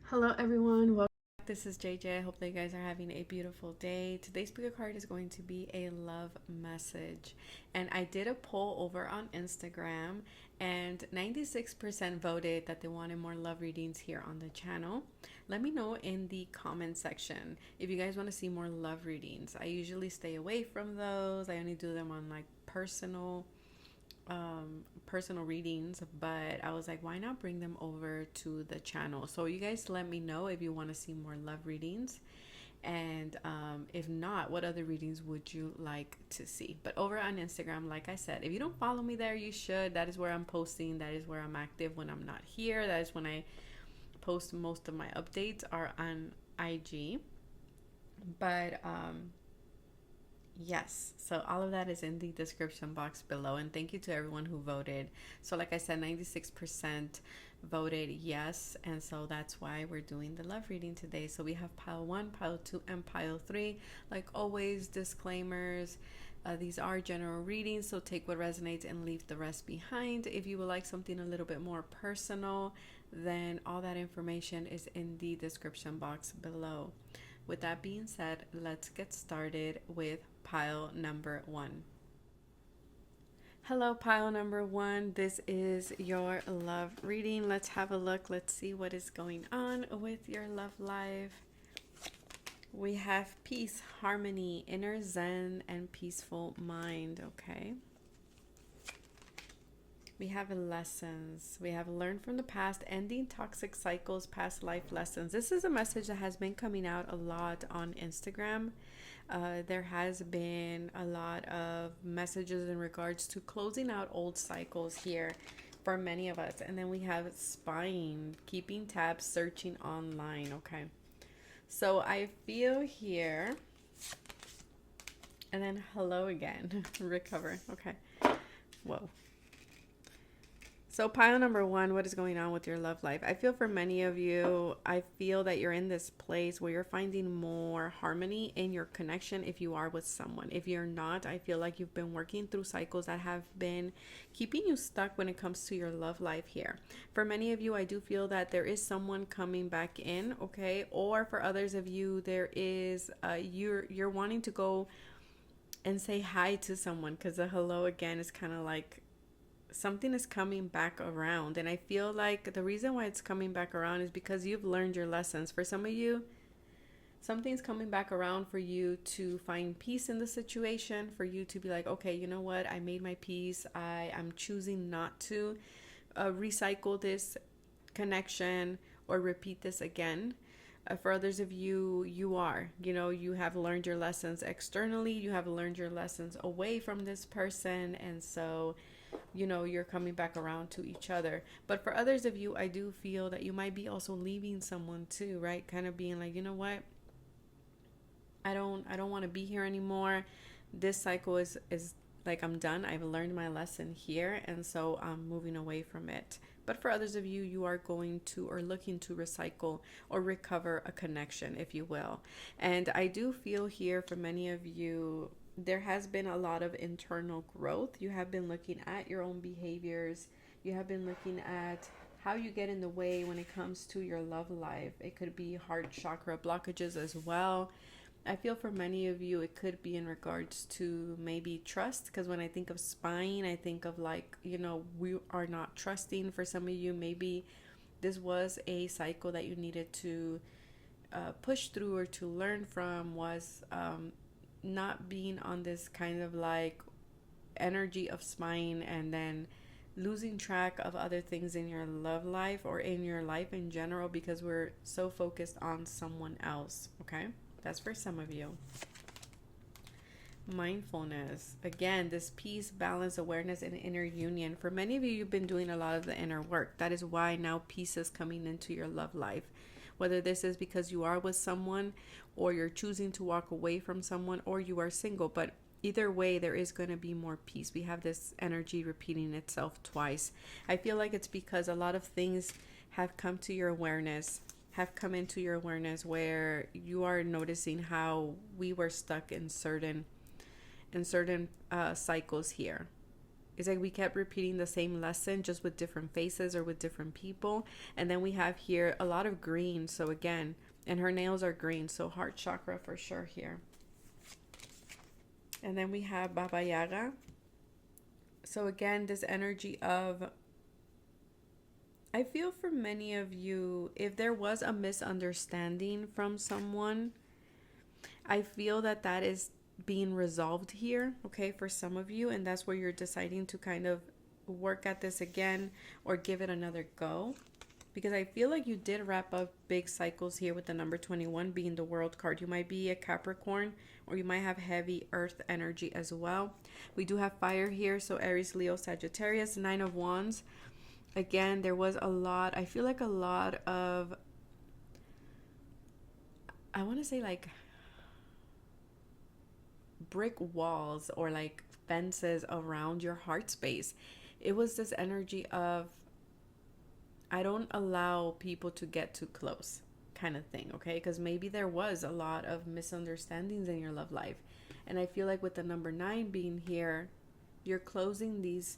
Hello everyone, welcome back. This is JJ. I hope that you guys are having a beautiful day. Today's pick a card is going to be a love message. And I did a poll over on Instagram and 96% voted that they wanted more love readings here on the channel. Let me know in the comment section if you guys want to see more love readings. I usually stay away from those. I only do them on like personal readings, but I was like, why not bring them over to the channel? So you guys let me know if you want to see more love readings, and if not, what other readings would you like to see? But over on Instagram, like I said, if you don't follow me there, you should. That is where I'm posting. That is where I'm active when I'm not here. That is when I post most of my updates are on IG. But yes, so all of that is in the description box below. And thank you to everyone who voted. So, like I said, 96% voted yes. And so that's why we're doing the love reading today. So, we have pile one, pile two, and pile three. Like always, disclaimers. These are general readings, so take what resonates and leave the rest behind. If you would like something a little bit more personal, then all that information is in the description box below. With that being said, let's get started with pile number one. Hello, pile number one. This is your love reading. Let's have a look. Let's see what is going on with your love life. We have peace, harmony, inner zen, and peaceful mind. Okay. We have lessons. We have learned from the past, ending toxic cycles, past life lessons. This is a message that has been coming out a lot on Instagram. There has been a lot of messages in regards to closing out old cycles here for many of us. And then we have spying, keeping tabs, searching online. Okay. So I feel here. And then hello again. Recover. Okay. Whoa. So pile number one, what is going on with your love life? I feel for many of you, I feel that you're in this place where you're finding more harmony in your connection if you are with someone. If you're not, I feel like you've been working through cycles that have been keeping you stuck when it comes to your love life here. For many of you, I do feel that there is someone coming back in, okay? Or for others of you, there is, you're wanting to go and say hi to someone, because the hello again is kind of like something is coming back around. And I feel like the reason why it's coming back around is because you've learned your lessons. For some of you, something's coming back around for you to find peace in the situation, for you to be like, okay, you know what, I made my peace. I'm choosing not to recycle this connection or repeat this again. For others of you, you have learned your lessons externally, you have learned your lessons away from this person, and so you're coming back around to each other. But for others of you, I do feel that you might be also leaving someone too, right? Kind of being like, you know what, I don't want to be here anymore. This cycle is like, I'm done. I've learned my lesson here, and so I'm moving away from it. But for others of you, you are going to or looking to recycle or recover a connection, if you will. And I do feel here for many of you, there has been a lot of internal growth. You have been looking at your own behaviors. You have been looking at how you get in the way when it comes to your love life. It could be heart chakra blockages as well. I feel for many of you, it could be in regards to maybe trust, because when I think of spying, I think of like, we are not trusting. For some of you, maybe this was a cycle that you needed to push through or to learn from, was not being on this kind of like energy of spying and then losing track of other things in your love life or in your life in general, because we're so focused on someone else. Okay, that's for some of you. Mindfulness, again, this peace, balance, awareness, and inner union. For many of you, you've been doing a lot of the inner work. That is why now peace is coming into your love life. Whether this is because you are with someone, or you're choosing to walk away from someone, or you are single, but either way, there is going to be more peace. We have this energy repeating itself twice. I feel like it's because a lot of things have come to your awareness, have come into your awareness, where you are noticing how we were stuck in certain cycles here. It's like we kept repeating the same lesson just with different faces or with different people. And then we have here a lot of green. So again, and her nails are green. So heart chakra for sure here. And then we have Baba Yaga. So again, this energy of, I feel for many of you, if there was a misunderstanding from someone, I feel that that is being resolved here, okay, for some of you. And that's where you're deciding to kind of work at this again or give it another go. Because I feel like you did wrap up big cycles here with the number 21 being the World card. You might be a Capricorn or you might have heavy earth energy as well. We do have fire here. So Aries, Leo, Sagittarius, 9 of Wands. Again, there was a lot, I feel like a lot of, I want to say like brick walls or like fences around your heart space. It was this energy of, I don't allow people to get too close kind of thing, okay? Because maybe there was a lot of misunderstandings in your love life. And I feel like with the number 9 being here, you're closing these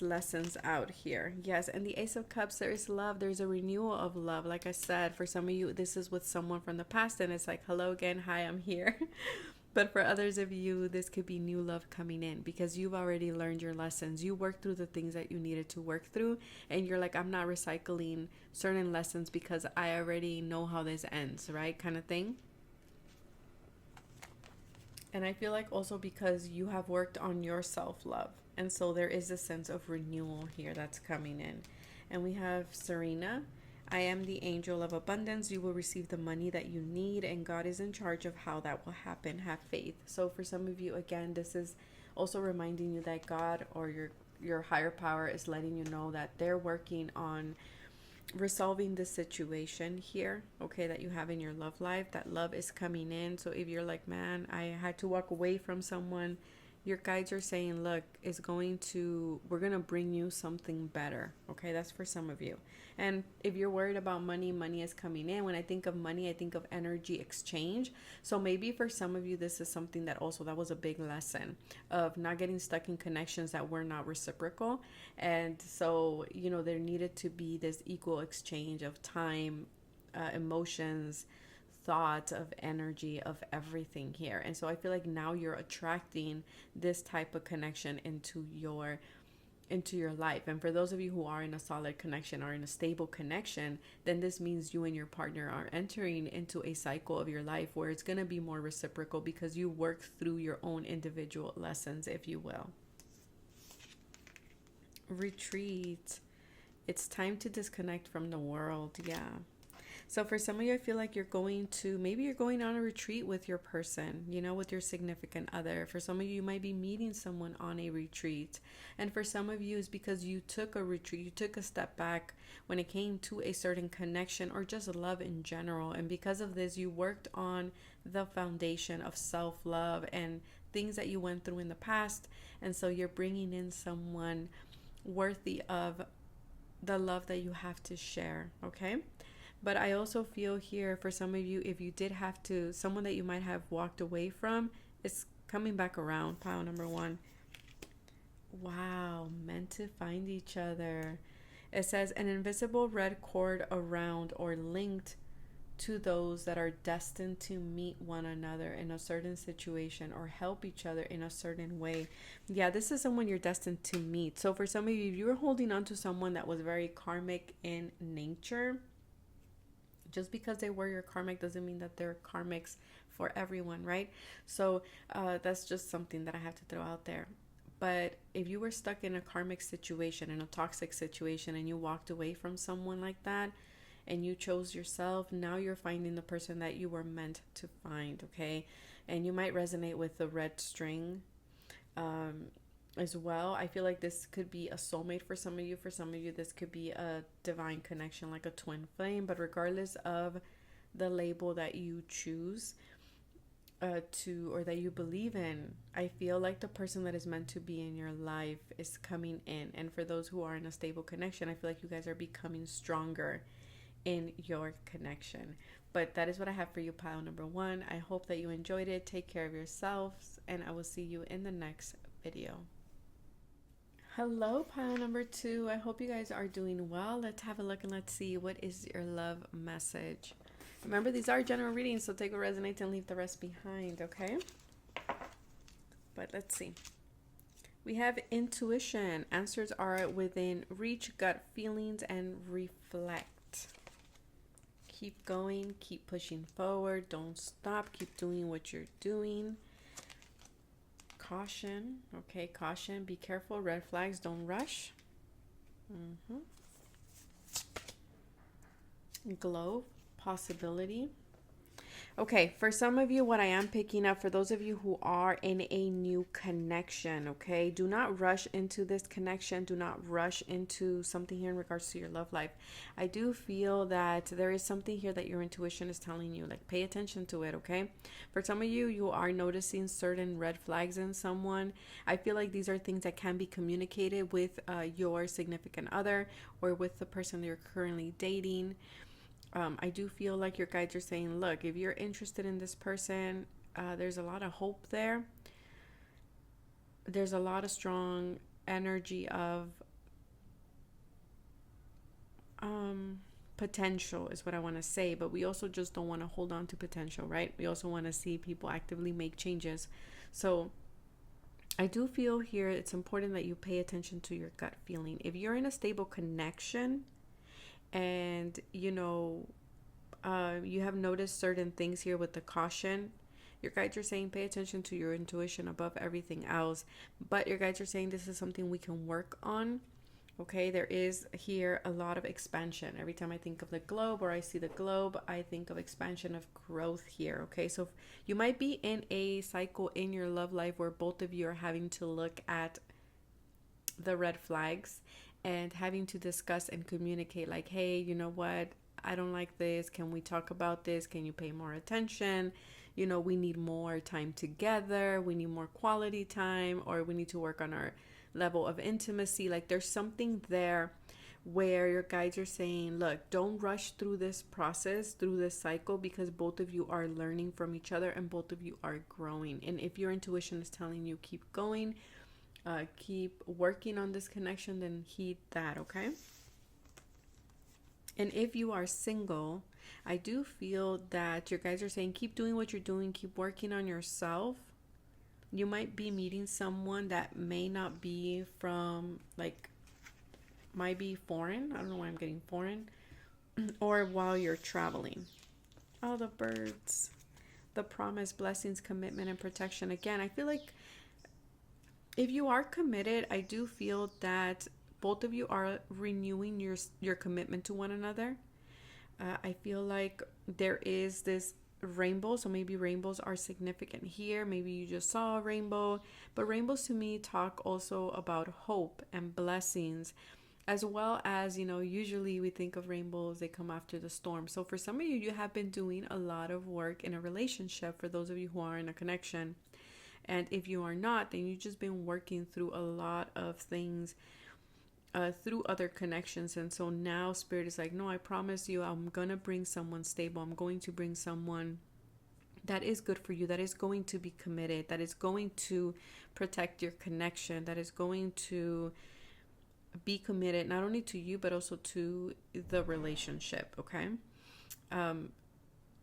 lessons out here. Yes, and the Ace of Cups, there is love. There's a renewal of love. Like I said, for some of you, this is with someone from the past and it's like, hello again, hi, I'm here. But for others of you, this could be new love coming in because you've already learned your lessons. You worked through the things that you needed to work through. And you're like, I'm not recycling certain lessons because I already know how this ends, right? Kind of thing. And I feel like also because you have worked on your self-love. And so there is a sense of renewal here that's coming in. And we have Serena. I am the angel of abundance. You will receive the money that you need, and God is in charge of how that will happen. Have faith. So for some of you, again, this is also reminding you that God or your higher power is letting you know that they're working on resolving the situation here, okay, that you have in your love life. That love is coming in. So if you're like, man, I had to walk away from someone, your guides are saying, look, we're going to bring you something better. Okay, that's for some of you. And if you're worried about money, money is coming in. When I think of money, I think of energy exchange. So maybe for some of you, this is something that was a big lesson of not getting stuck in connections that were not reciprocal. And so, there needed to be this equal exchange of time, emotions, thoughts, of energy, of everything here. And so I feel like now you're attracting this type of connection into your life. And for those of you who are in a solid connection or in a stable connection, then this means you and your partner are entering into a cycle of your life where it's going to be more reciprocal because you work through your own individual lessons, if you will. Retreat. It's time to disconnect from the world. Yeah. So for some of you, I feel like you're going on a retreat with your person, with your significant other. For some of you, you might be meeting someone on a retreat. And for some of you, it's because you took a retreat, you took a step back when it came to a certain connection or just love in general. And because of this, you worked on the foundation of self-love and things that you went through in the past. And so you're bringing in someone worthy of the love that you have to share, okay? But I also feel here for some of you, if you did have to, someone that you might have walked away from is coming back around. Pile number 1. Wow, meant to find each other. It says an invisible red cord around or linked to those that are destined to meet one another in a certain situation or help each other in a certain way. Yeah, this is someone you're destined to meet. So for some of you, if you were holding on to someone that was very karmic in nature, just because they were your karmic doesn't mean that they're karmics for everyone, right? So that's just something that I have to throw out there. But if you were stuck in a karmic situation, in a toxic situation, and you walked away from someone like that, and you chose yourself, now you're finding the person that you were meant to find, okay? And you might resonate with the red string as well. I feel like this could be a soulmate for some of you. For some of you, this could be a divine connection, like a twin flame. But regardless of the label that you choose or that you believe in, I feel like the person that is meant to be in your life is coming in. And for those who are in a stable connection, I feel like you guys are becoming stronger in your connection. But that is what I have for you, pile number 1. I hope that you enjoyed it. Take care of yourselves, and I will see you in the next video. Hello, pile number 2. I hope you guys are doing well. Let's have a look and let's see what is your love message. Remember, these are general readings, so take what resonates and leave the rest behind, okay? But let's see. We have intuition. Answers are within reach, gut feelings, and reflect. Keep going, keep pushing forward, don't stop, keep doing what you're doing. Caution, okay, caution, be careful, red flags, don't rush. Glow, possibility. Okay, for some of you, what I am picking up, for those of you who are in a new connection, okay, do not rush into this connection. Do not rush into something here in regards to your love life. I do feel that there is something here that your intuition is telling you, like, pay attention to it, okay? For some of you, you are noticing certain red flags in someone. I feel like these are things that can be communicated with your significant other or with the person you're currently dating. I do feel like your guides are saying, look, if you're interested in this person, there's a lot of hope there. There's a lot of strong energy of potential is what I want to say, but we also just don't want to hold on to potential, right? We also want to see people actively make changes. So I do feel here it's important that you pay attention to your gut feeling. If you're in a stable connection, and you have noticed certain things here with the caution, your guides are saying pay attention to your intuition above everything else. But your guides are saying this is something we can work on, okay? There is here a lot of expansion. Every time I think of the globe or I see the globe, I think of expansion, of growth here, okay? So you might be in a cycle in your love life where both of you are having to look at the red flags and having to discuss and communicate, like, hey, you know what, I don't like this, can we talk about this, can you pay more attention, we need more time together, we need more quality time, or we need to work on our level of intimacy. Like, there's something there where your guides are saying, look, don't rush through this process, through this cycle, because both of you are learning from each other and both of you are growing. And if your intuition is telling you keep going, keep working on this connection, then heed that, okay? And if you are single, I do feel that your guys are saying keep doing what you're doing, keep working on yourself. You might be meeting someone that may not be from, like, might be foreign. I don't know why I'm getting foreign. Or while you're traveling. Oh, the birds. The promise, blessings, commitment, and protection. Again, I feel like if you are committed, I do feel that both of you are renewing your commitment to one another. I feel like there is this rainbow, so maybe rainbows are significant here. Maybe you just saw a rainbow, but rainbows to me talk also about hope and blessings, as well as, usually we think of rainbows, they come after the storm. So for some of you, you have been doing a lot of work in a relationship, for those of you who are in a connection. And if you are not, then you've just been working through a lot of things through other connections. And so now Spirit is like, no, I promise you, I'm going to bring someone stable. I'm going to bring someone that is good for you, that is going to be committed, that is going to protect your connection, that is going to be committed not only to you, but also to the relationship, okay?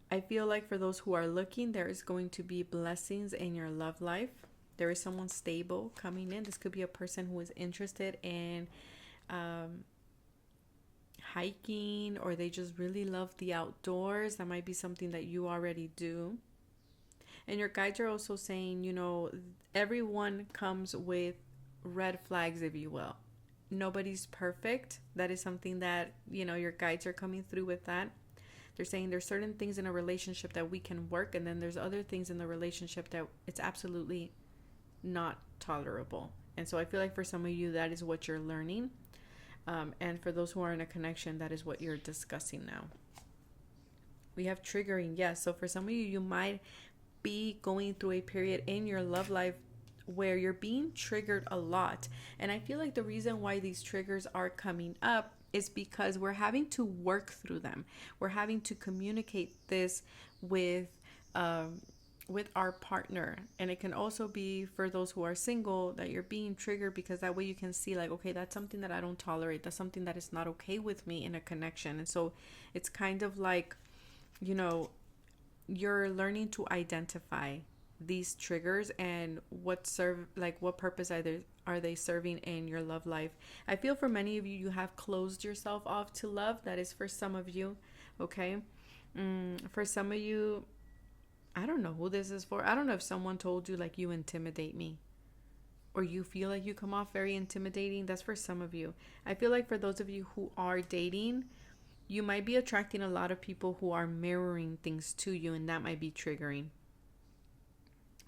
I feel like for those who are looking, there is going to be blessings in your love life. There is someone stable coming in. This could be a person who is interested in hiking, or they just really love the outdoors. That might be something that you already do. And your guides are also saying, everyone comes with red flags, if you will. Nobody's perfect. That is something that, your guides are coming through with that. They're saying there's certain things in a relationship that we can work, and then there's other things in the relationship that it's absolutely not tolerable. And so I feel like for some of you, that is what you're learning. And for those who are in a connection, that is what you're discussing now. We have triggering, yes. So for some of you, you might be going through a period in your love life where you're being triggered a lot. And I feel like the reason why these triggers are coming up is because we're having to work through them. We're having to communicate this with with our partner. And it can also be for those who are single, that you're being triggered, because that way you can see like, okay, that's something that I don't tolerate, that's something that is not okay with me in a connection. And so it's kind of like, you know, you're learning to identify these triggers and what purpose are they serving in your love life. I feel for many of you, you have closed yourself off to love. That is for some of you. Okay. For some of you, I don't know who this is for. I don't know if someone told you like, you intimidate me, or you feel like you come off very intimidating. That's for some of you. I feel like for those of you who are dating, you might be attracting a lot of people who are mirroring things to you, and that might be triggering.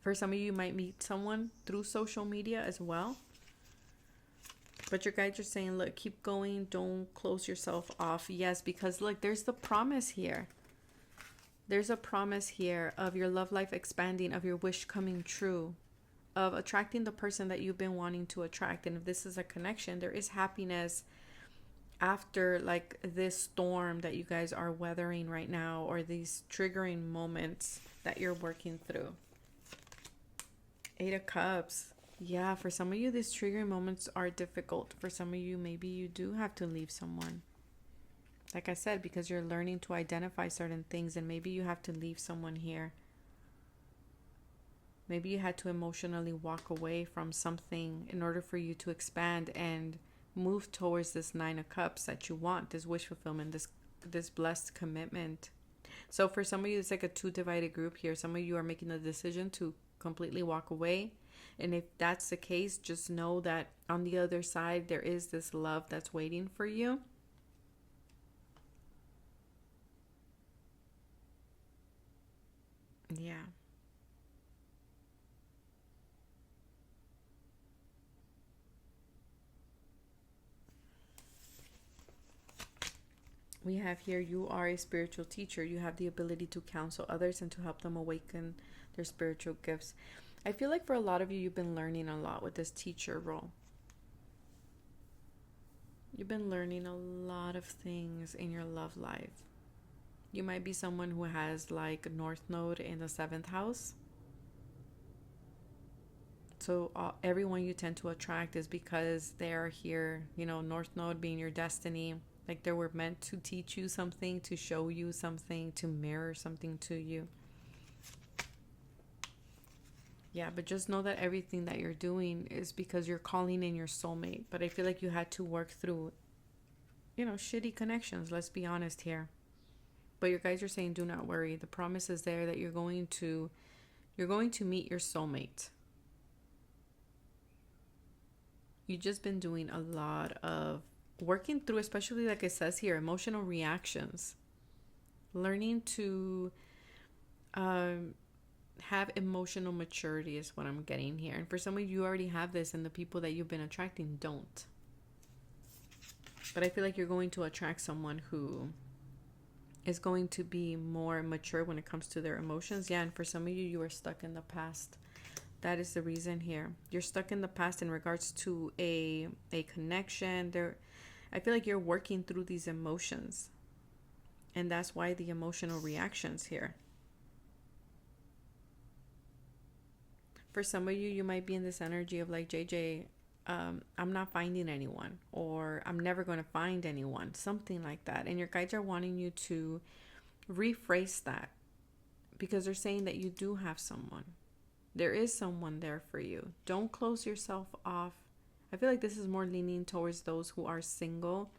For some of you, you might meet someone through social media as well. But your guides are saying, look, keep going. Don't close yourself off. Yes, because look, there's the promise here. There's a promise here of your love life expanding, of your wish coming true, of attracting the person that you've been wanting to attract. And if this is a connection, there is happiness after like this storm that you guys are weathering right now, or these triggering moments that you're working through. 8 of Cups. Yeah, for some of you, these triggering moments are difficult. For some of you, maybe you do have to leave someone. Like I said, because you're learning to identify certain things, and maybe you have to leave someone here. Maybe you had to emotionally walk away from something in order for you to expand and move towards this 9 of Cups that you want, this wish fulfillment, this blessed commitment. So for some of you, it's like a 2 divided group here. Some of you are making the decision to completely walk away. And if that's the case, just know that on the other side, there is this love that's waiting for you. Yeah. We have here, you are a spiritual teacher. You have the ability to counsel others and to help them awaken their spiritual gifts. I feel like for a lot of you, you've been learning a lot with this teacher role. You've been learning a lot of things in your love life. You might be someone who has like North Node in the 7th house. So everyone you tend to attract is because they are here, you know, North Node being your destiny. Like they were meant to teach you something, to show you something, to mirror something to you. Yeah, but just know that everything that you're doing is because you're calling in your soulmate. But I feel like you had to work through, you know, shitty connections. Let's be honest here. But your guys are saying, do not worry. The promise is there that you're going to meet your soulmate. You've just been doing a lot of working through, especially like it says here, emotional reactions. Learning to have emotional maturity is what I'm getting here. And for some of you already have this, and the people that you've been attracting don't. But I feel like you're going to attract someone who is going to be more mature when it comes to their emotions. Yeah, and for some of you, you are stuck in the past. That is the reason here. You're stuck in the past in regards to a connection. I feel like you're working through these emotions. And that's why the emotional reactions here. For some of you, you might be in this energy of like, JJ, I'm not finding anyone, or I'm never going to find anyone, something like that. And your guides are wanting you to rephrase that, because they're saying that you do have someone. There is someone there for you. Don't close yourself off. I feel like this is more leaning towards those who are single,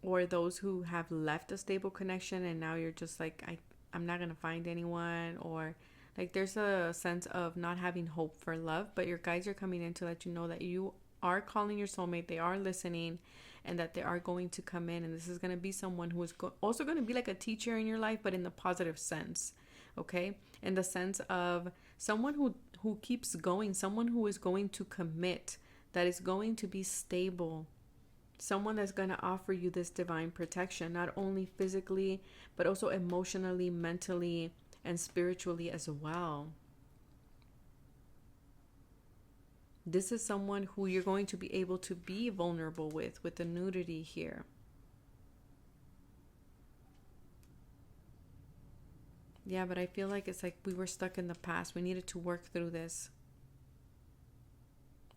or those who have left a stable connection and now you're just like, I'm not going to find anyone, or like there's a sense of not having hope for love. But your guides are coming in to let you know that you are calling your soulmate, they are listening, and that they are going to come in. And this is going to be someone who is also going to be like a teacher in your life, but in the positive sense. Okay, in the sense of someone who keeps going, someone who is going to commit, that is going to be stable, someone that's going to offer you this divine protection, not only physically, but also emotionally, mentally, and spiritually as well. This is someone who you're going to be able to be vulnerable with the nudity here. Yeah, but I feel like it's like we were stuck in the past. We needed to work through this.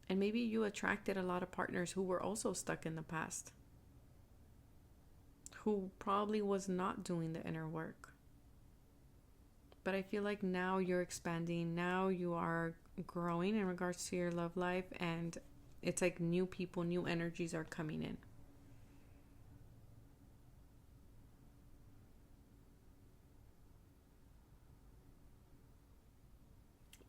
And maybe you attracted a lot of partners who were also stuck in the past, who probably was not doing the inner work. But I feel like now you're expanding. Now you are growing in regards to your love life. And it's like new people, new energies are coming in.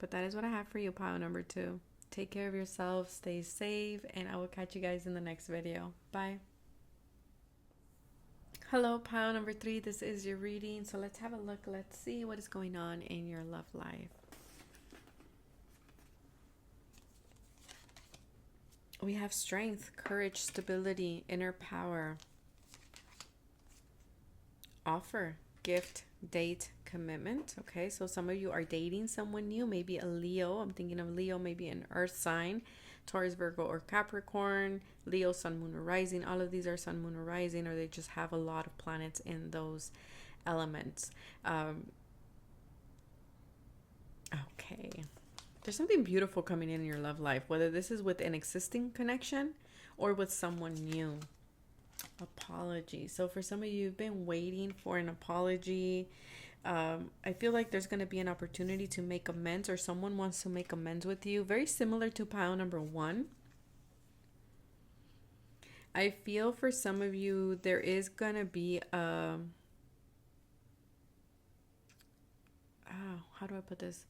But that is what I have for you, pile number 2. Take care of yourself, stay safe, and I will catch you guys in the next video. Bye. Hello, pile number 3. This is your reading. So let's have a look. Let's see what is going on in your love life. We have strength, courage, stability, inner power, offer, gift, date, commitment. Okay, so some of you are dating someone new, maybe a Leo. I'm thinking of Leo, maybe an earth sign, Taurus, Virgo, or Capricorn. Leo, sun, moon, or rising. All of these are sun, moon, or rising, or they just have a lot of planets in those elements. Okay, there's something beautiful coming in your love life, whether this is with an existing connection or with someone new. Apology. So for some of you, you've been waiting for an apology. I feel like there's going to be an opportunity to make amends, or someone wants to make amends with you. Very similar to pile number 1. I feel for some of you, there is going to be how do I put this?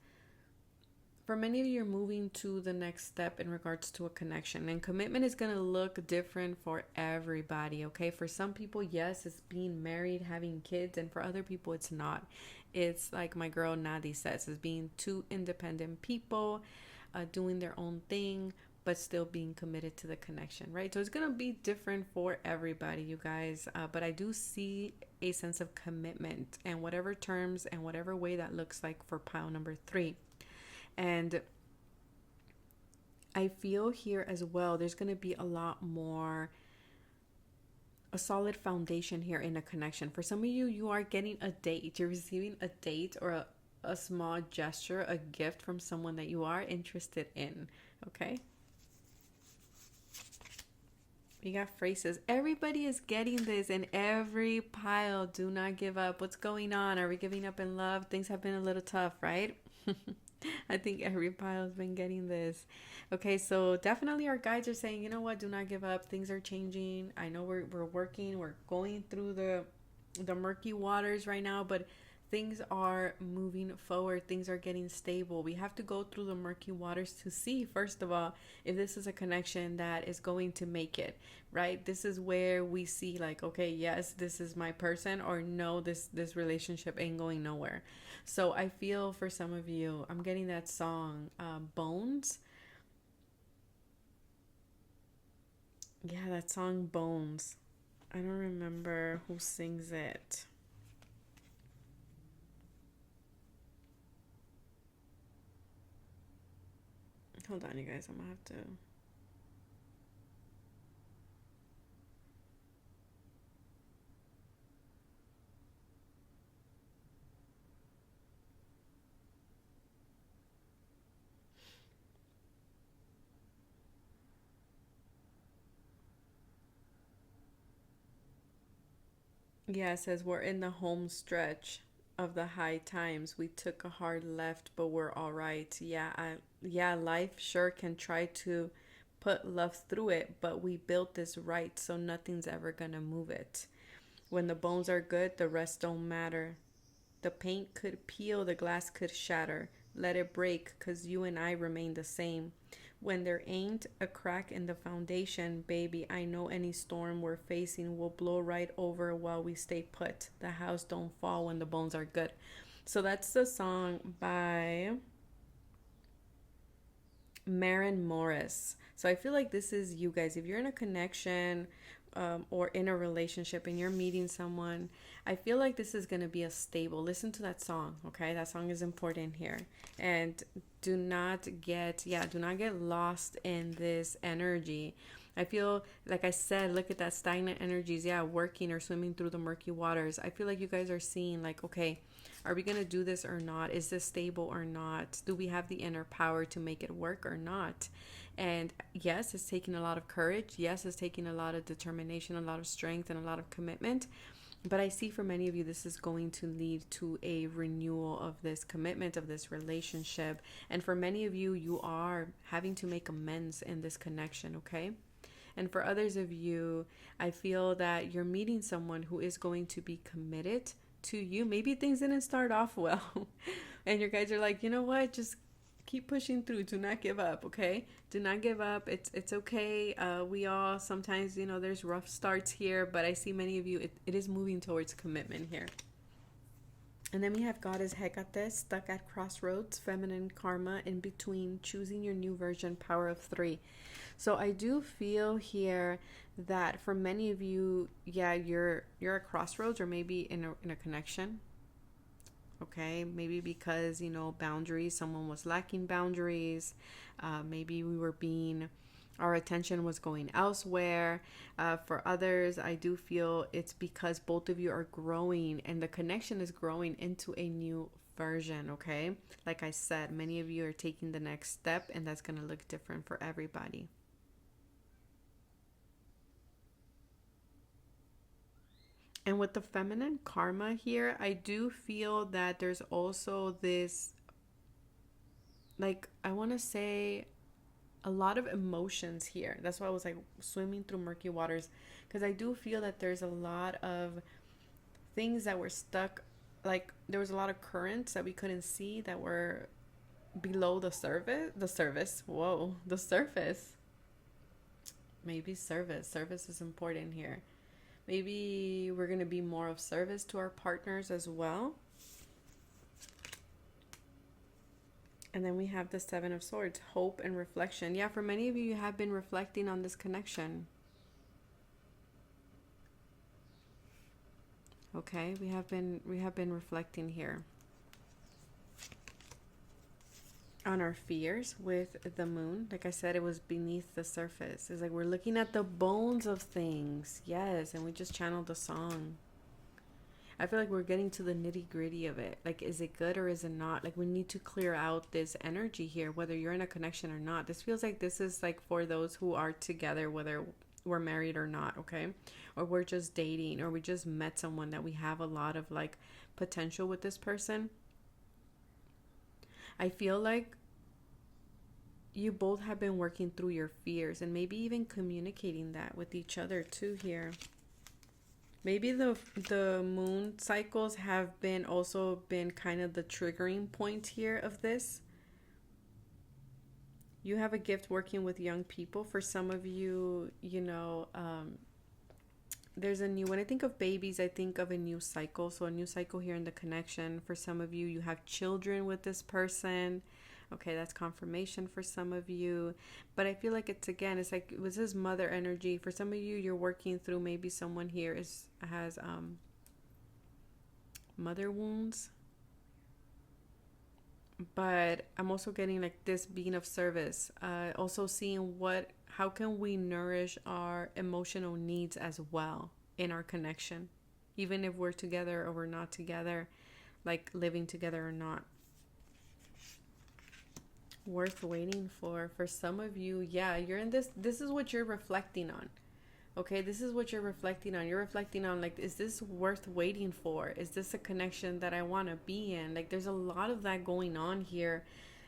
For many of you, you're moving to the next step in regards to a connection, and commitment is going to look different for everybody. Okay, for some people, yes, it's being married, having kids, and for other people, it's not. It's like my girl Nadi says, it's being 2 independent people doing their own thing, but still being committed to the connection, right? So it's going to be different for everybody, you guys, but I do see a sense of commitment, and whatever terms and whatever way that looks like for pile number 3. And I feel here as well, there's going to be a lot more, a solid foundation here in a connection. For some of you, you are getting a date. You're receiving a date or a small gesture, a gift from someone that you are interested in. Okay. We got phrases. Everybody is getting this in every pile. Do not give up. What's going on? Are we giving up in love? Things have been a little tough, right? I think every pile has been getting this. Okay, so definitely our guides are saying, you know what, do not give up. Things are changing. I know we're working, we're going through the murky waters right now, but things are moving forward. Things are getting stable. We have to go through the murky waters to see, first of all, if this is a connection that is going to make it, right? This is where we see like, okay, yes, this is my person, or no, this relationship ain't going nowhere. So I feel for some of you, I'm getting that song, Bones. Yeah, that song Bones. I don't remember who sings it. Hold on, you guys. I'm gonna have to. Yeah, it says we're in the home stretch of the high times. We took a hard left, but we're all right. Yeah, life sure can try to put love through it, but we built this right, so nothing's ever gonna move it. When the bones are good, the rest don't matter. The paint could peel, the glass could shatter. Let it break, 'cause you and I remain the same. When there ain't a crack in the foundation, baby, I know any storm we're facing will blow right over while we stay put. The house don't fall when the bones are good. So that's the song by Maren Morris. So I feel like this is you guys. If you're in a connection or in a relationship and you're meeting someone, I feel like this is going to be a stable. Listen to that song, okay? That song is important here. And do not get lost in this energy. I feel, like I said, look at that stagnant energies. Yeah, working or swimming through the murky waters. I feel like you guys are seeing like, okay, are we going to do this or not? Is this stable or not? Do we have the inner power to make it work or not? And yes, it's taking a lot of courage. Yes, it's taking a lot of determination, a lot of strength, and a lot of commitment. But I see for many of you, this is going to lead to a renewal of this commitment, of this relationship. And for many of you, you are having to make amends in this connection, okay? And for others of you, I feel that you're meeting someone who is going to be committed to you. Maybe things didn't start off well. And your guys are like, you know what? Just keep pushing through. Do not give up, okay? Do not give up. It's okay. We all sometimes, there's rough starts here, but I see many of you, it is moving towards commitment here. And then we have God is Hecate, stuck at crossroads, feminine karma, in between, choosing your new version, power of 3. So I do feel here that for many of you, yeah, you're at crossroads, or maybe in a connection. Okay, maybe because, boundaries, someone was lacking boundaries. Maybe our attention was going elsewhere. For others, I do feel it's because both of you are growing and the connection is growing into a new version, okay? Like I said, many of you are taking the next step, and that's going to look different for everybody. And with the feminine karma here, I do feel that there's also this, like, I want to say a lot of emotions here. That's why I was like swimming through murky waters, because I do feel that there's a lot of things that were stuck. Like there was a lot of currents that we couldn't see that were below the surface. The surface. Maybe service is important here. Maybe we're going to be more of service to our partners as well. And then we have the 7 of Swords, hope and reflection. Yeah, for many of you, you have been reflecting on this connection. Okay, we have been reflecting here on our fears with the moon. Like I said, it was beneath the surface. It's like we're looking at the bones of things. Yes, and we just channeled the song. I feel like we're getting to the nitty gritty of it. Like, is it good or is it not? Like, we need to clear out this energy here, whether you're in a connection or not. This feels like this is like for those who are together, whether we're married or not, okay? Or we're just dating, or we just met someone that we have a lot of like potential with this person. I feel like you both have been working through your fears and maybe even communicating that with each other too here. Maybe the moon cycles have been kind of the triggering point here of this. You have a gift working with young people. For some of you, there's when I think of babies, I think of a new cycle. So a new cycle here in the connection. For some of you, you have children with this person. Okay, that's confirmation for some of you. But I feel like it's like it was this mother energy. For some of you, you're working through, maybe someone here has mother wounds. But I'm also getting like this being of service. Also seeing how can we nourish our emotional needs as well in our connection, even if we're together or we're not together, like living together or not. Worth waiting for some of you. Yeah, you're in this is what you're reflecting on. Okay, this is what you're reflecting on. You're reflecting on, like, is this worth waiting for? Is this a connection that I want to be in? Like, there's a lot of that going on here.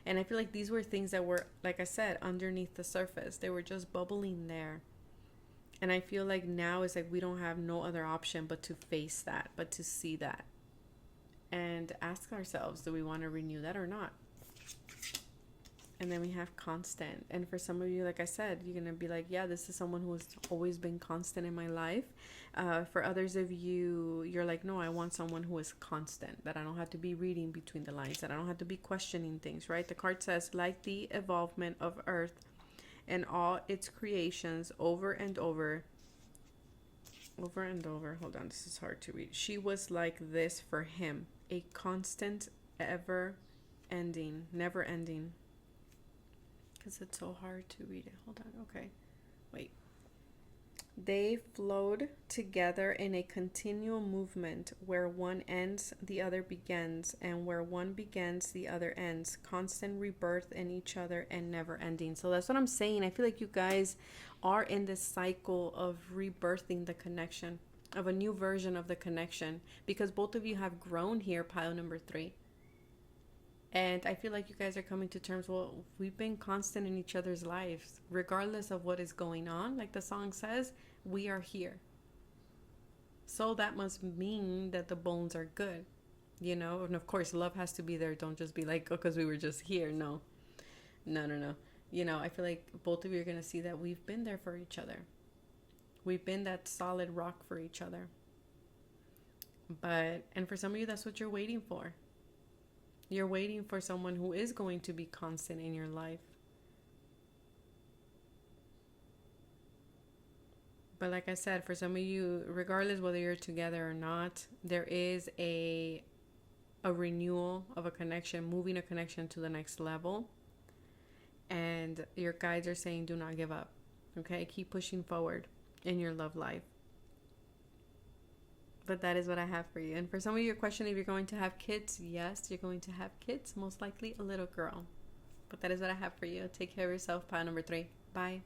And I feel like these were things that were, like I said, underneath the surface. They were just bubbling there. And I feel like now it's like we don't have no other option but to face that, but to see that. And ask ourselves, do we want to renew that or not? And then we have constant. And for some of you, like I said, you're going to be like, yeah, this is someone who has always been constant in my life. For others of you, you're like, no, I want someone who is constant, that I don't have to be reading between the lines, that I don't have to be questioning things, right? The card says, like the evolvement of Earth and all its creations over and over. Hold on, this is hard to read. She was like this for him, a constant, never ending. Because it's so hard to read it. Hold on. Okay. Wait. They flowed together in a continual movement where one ends, the other begins, and where one begins, the other ends. Constant rebirth in each other and never ending. So that's what I'm saying. I feel like you guys are in this cycle of rebirthing the connection, of a new version of the connection, because both of you have grown here, pile number 3. And I feel like you guys are coming to terms, well, we've been constant in each other's lives. Regardless of what is going on, like the song says, we are here. So that must mean that the bones are good, you know? And of course, love has to be there. Don't just be like, oh, because we were just here. No. No. You know, I feel like both of you are going to see that we've been there for each other. We've been that solid rock for each other. And for some of you, that's what you're waiting for. You're waiting for someone who is going to be constant in your life. But like I said, for some of you, regardless whether you're together or not, there is a renewal of a connection, moving a connection to the next level. And your guides are saying, do not give up. Okay? Keep pushing forward in your love life. But that is what I have for you. And for some of you, you're questioning if you're going to have kids. Yes, you're going to have kids. Most likely a little girl. But that is what I have for you. Take care of yourself. Pile number 3. Bye.